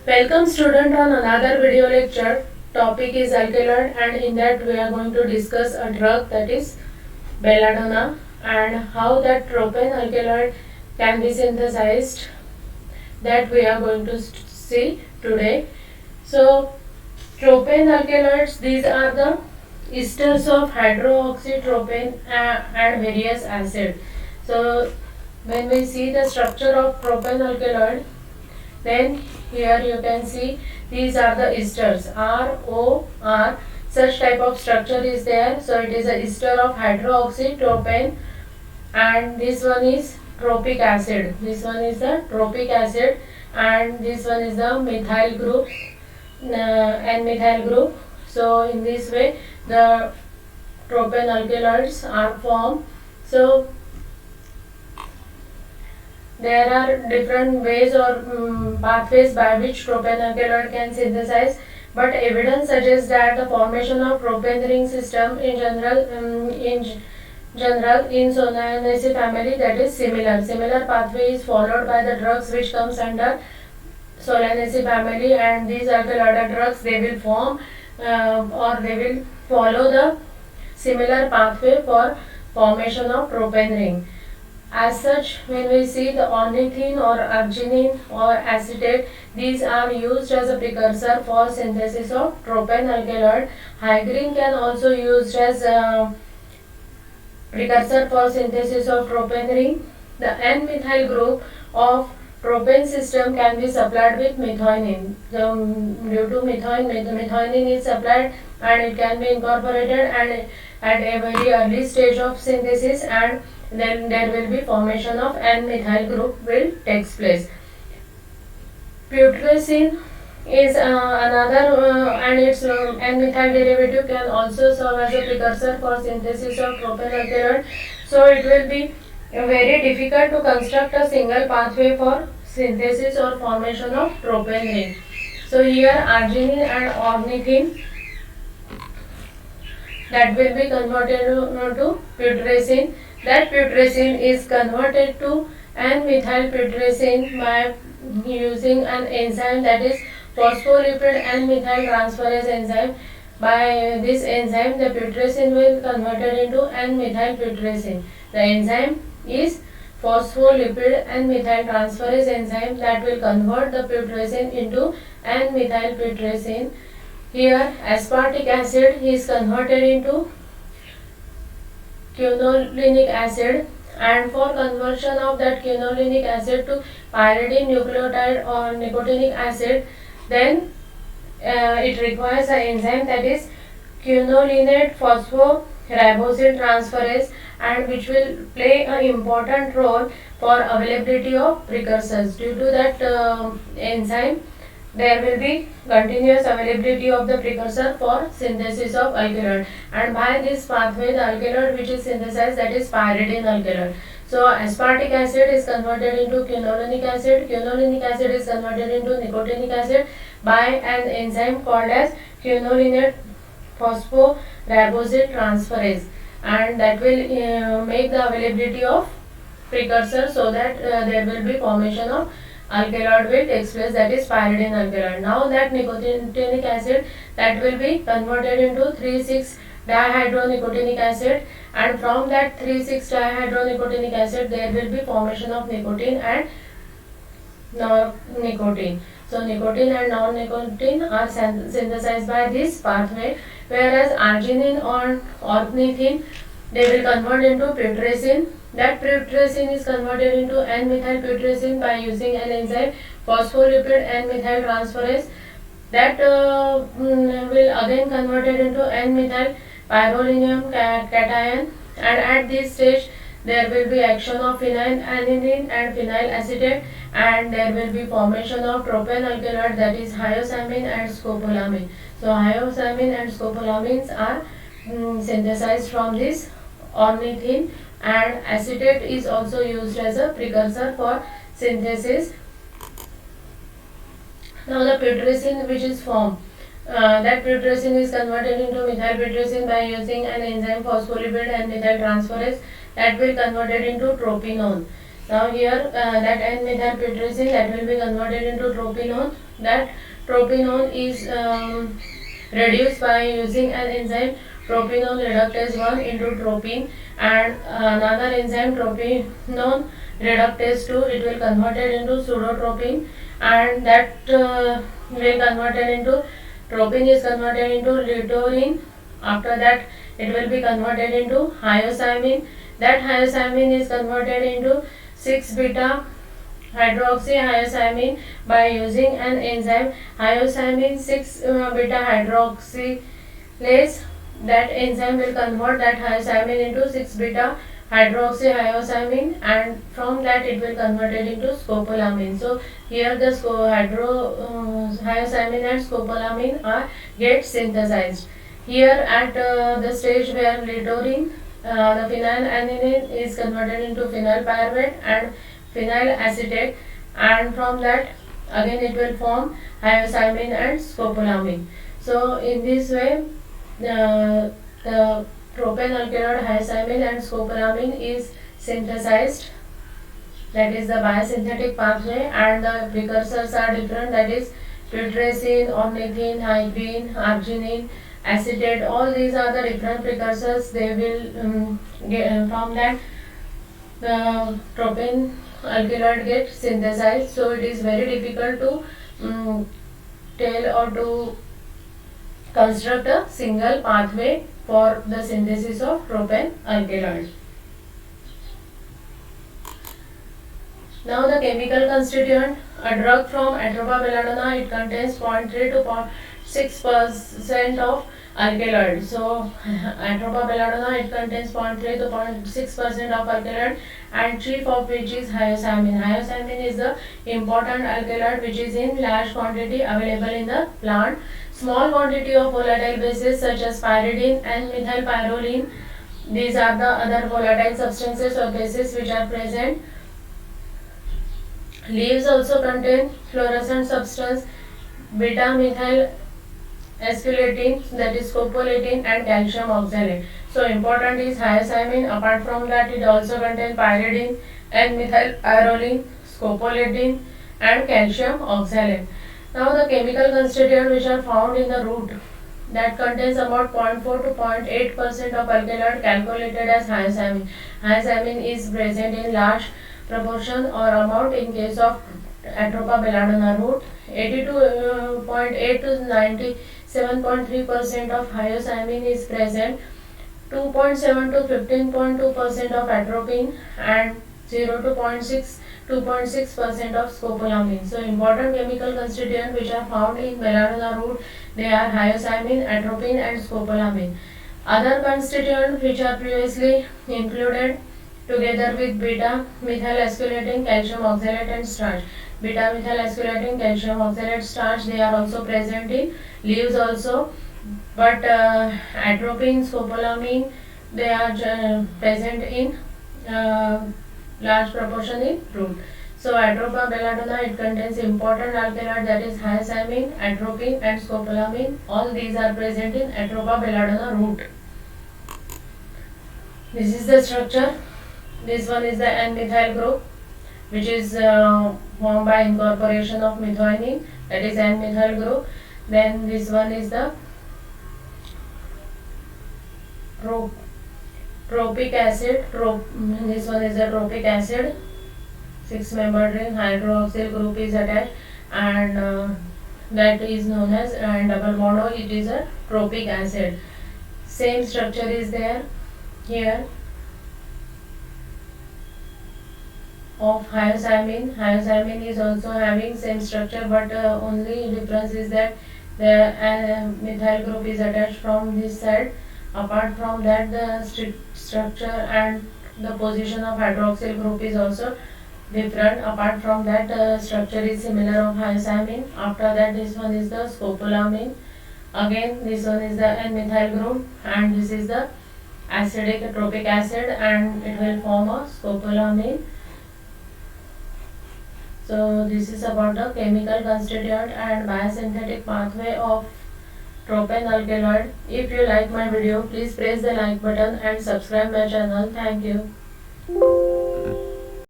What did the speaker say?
Welcome student on another video lecture. Topic is alkaloid and in that we are going to discuss a drug that is belladonna and how that tropane alkaloid can be synthesized, that we are going to see today. So tropane alkaloids, these are the esters of hydroxytropane and various acids. So when we see the structure of propane alkaloid, then here you can see these are the esters ROR. Such type of structure is there. So it is a ester of hydroxytropane, and this one is tropic acid. This one is the tropic acid, and this one is the methyl group, N-methyl group. So in this way the tropane alkaloids are formed. So there are different ways or pathways by which propane alkaloid can synthesize, but evidence suggests that the formation of propane ring system in general in Solanaceae family, that is similar. Similar pathway is followed by the drugs which comes under Solanaceae family, and these alkaloid drugs, they will form or they will follow the similar pathway for formation of propane ring. As such, when we see the ornithine or arginine or acetate, these are used as a precursor for synthesis of propane alkaloid. Hygrine can also used as a precursor for synthesis of propane ring. The N-methyl group of propane system can be supplied with methionine. Due to methionine is supplied and it can be incorporated and at a very early stage of synthesis, and then there will be formation of N-methyl group will takes place. Putrescine is another and its N-methyl derivative can also serve as a precursor for synthesis of propane alkaloid. So it will be very difficult to construct a single pathway for synthesis or formation of propane ring. So here arginine and ornithine, that will be converted to putrescine. That putrescine is converted to N-methyl putrescine by using an enzyme, that is phospholipid N-methyl transferase enzyme. By this enzyme, the putrescine will converted into N-methyl putrescine. The enzyme is phospholipid N-methyl transferase enzyme that will convert the putrescine into N-methyl putrescine. Here aspartic acid is converted into quinolinic acid, and for conversion of that quinolinic acid to pyridine nucleotide or nicotinic acid, then it requires an enzyme, that is quinolinate phosphoribosyltransferase transferase, and which will play an important role for availability of precursors. Due to that enzyme, there will be continuous availability of the precursor for synthesis of alkaloid, and by this pathway the alkaloid which is synthesized, that is pyridine alkaloid. So aspartic acid is converted into quinolinic acid, quinolinic acid is converted into nicotinic acid by an enzyme called as quinolinate phosphoribosyltransferase transferase, and that will make the availability of precursor, so that there will be formation of alkaloid will takes place, that is pyridine alkaloid. Now that nicotinic acid, that will be converted into 3,6-dihydronicotinic acid, and from that 3,6-dihydronicotinic acid there will be formation of nicotine and non-nicotine. So nicotine and non-nicotine are synthesized by this pathway, whereas arginine or ornithine, they will convert into putrescine. That putrescine is converted into N-methyl putrescine by using an enzyme phospholipid N-methyl transferase. That will again converted into N-methyl pyrrolinium cation, and at this stage there will be action of phenylalanine and phenyl acetate, and there will be formation of propane alkaloid, that is hyoscyamin and scopolamine. So hyoscyamin and scopolamines are synthesized from this ornithine, and acetate is also used as a precursor for synthesis. Now the putrescine which is formed, that putrescine is converted into methyl putrescine by using an enzyme phospholipid and methyl transferase, that will converted into tropinone. Now here that N-methylpyrazine that will be converted into tropinone. That tropinone is reduced by using an enzyme tropinone reductase 1 into tropine, and another enzyme tropinone reductase 2, it will converted into pseudotropine, and that will converted into tropine is converted into luteinizine. After that it will be converted into hyoscyamin. That hyoscyamin is converted into 6 beta hydroxyhyoscyamin by using an enzyme hyoscyamin 6 beta hydroxylase. That enzyme will convert that hyoscyamin into 6 beta hydroxyhyoscyamin, and from that it will convert it into scopolamine. So here the hyoscyamin and scopolamine are get synthesized. Here at the stage where luteinizine, the phenylalanine is converted into phenyl pyruvate and phenyl acetate, and from that again it will form hyoscyamin and scopolamine. So in this way the propane alkaloid hyoscyamin and scopolamine is synthesized, that is the biosynthetic pathway, and the precursors are different, that is putrescine, ornithine, hydrine, arginine, acetate. All these are the different precursors. They will get from that the propane alkaloid get synthesized. So it is very difficult to tell or to construct a single pathway for the synthesis of propane alkaloid. Now the chemical constituent, a drug from Atropa belladonna, it contains 0.3 to 0.6% of alkaloid. So Atropa belladonna, it contains 0.3 to 0.6% of alkaloid, and chief of which is hyoscyamin. Hyoscyamin is the important alkaloid which is in large quantity available in the plant. Small quantity of volatile bases such as pyridine and methylpyrrolene, these are the other volatile substances or bases which are present. Leaves also contain fluorescent substance beta-methyl esqueletin, that is scopolamine, and calcium oxalate. So important is hyoscyamin. Apart from that, it also contains pyridine and methylpyrrolene, scopolamine, and calcium oxalate. Now the chemical constituents which are found in the root, that contains about 0.4 to 0.8% of alkaloid calculated as hyoscyamin. Hyoscyamin is present in large proportion or amount in case of Atropa belladonna root. 82.8 to 97.3% of hyoscyamin is present. 2.7 to 15.2% of atropine, and 0 to 2.6% of scopolamine. So important chemical constituents which are found in belladonna root, they are hyoscyamin, atropine, and scopolamine. Other constituents which are previously included together with beta methyl esqueletin, calcium oxalate, and starch. Beta methyl esqueletin, calcium oxalate, starch, they are also present in leaves also, but atropine, scopolamine, they are present in large proportion in root. So Atropa belladonna, it contains important alkaloid, that is hyoscyamin, atropine, and scopolamine. All these are present in Atropa belladonna root. This is the structure. This one is the N-methyl group, which is formed by incorporation of methionine, that is N-methyl group. Then this one is the tropic acid. This one is the tropic acid. 6-membered ring hydroxyl group is attached, and that is known as double bond O. It is a tropic acid. Same structure is there here of hyoscyamin. Hyoscyamin is also having same structure, but only difference is that the methyl group is attached from this side. Apart from that, the structure and the position of hydroxyl group is also different. Apart from that, the structure is similar of hyoscyamin. After that, this one is the scopolamine. Again, this one is the N-methyl group, and this is the acidic tropic acid, and it will form a scopolamine. So this is about the chemical constituent and biosynthetic pathway of propane alkaloid. If you like my video, please press the like button and subscribe my channel. Thank you.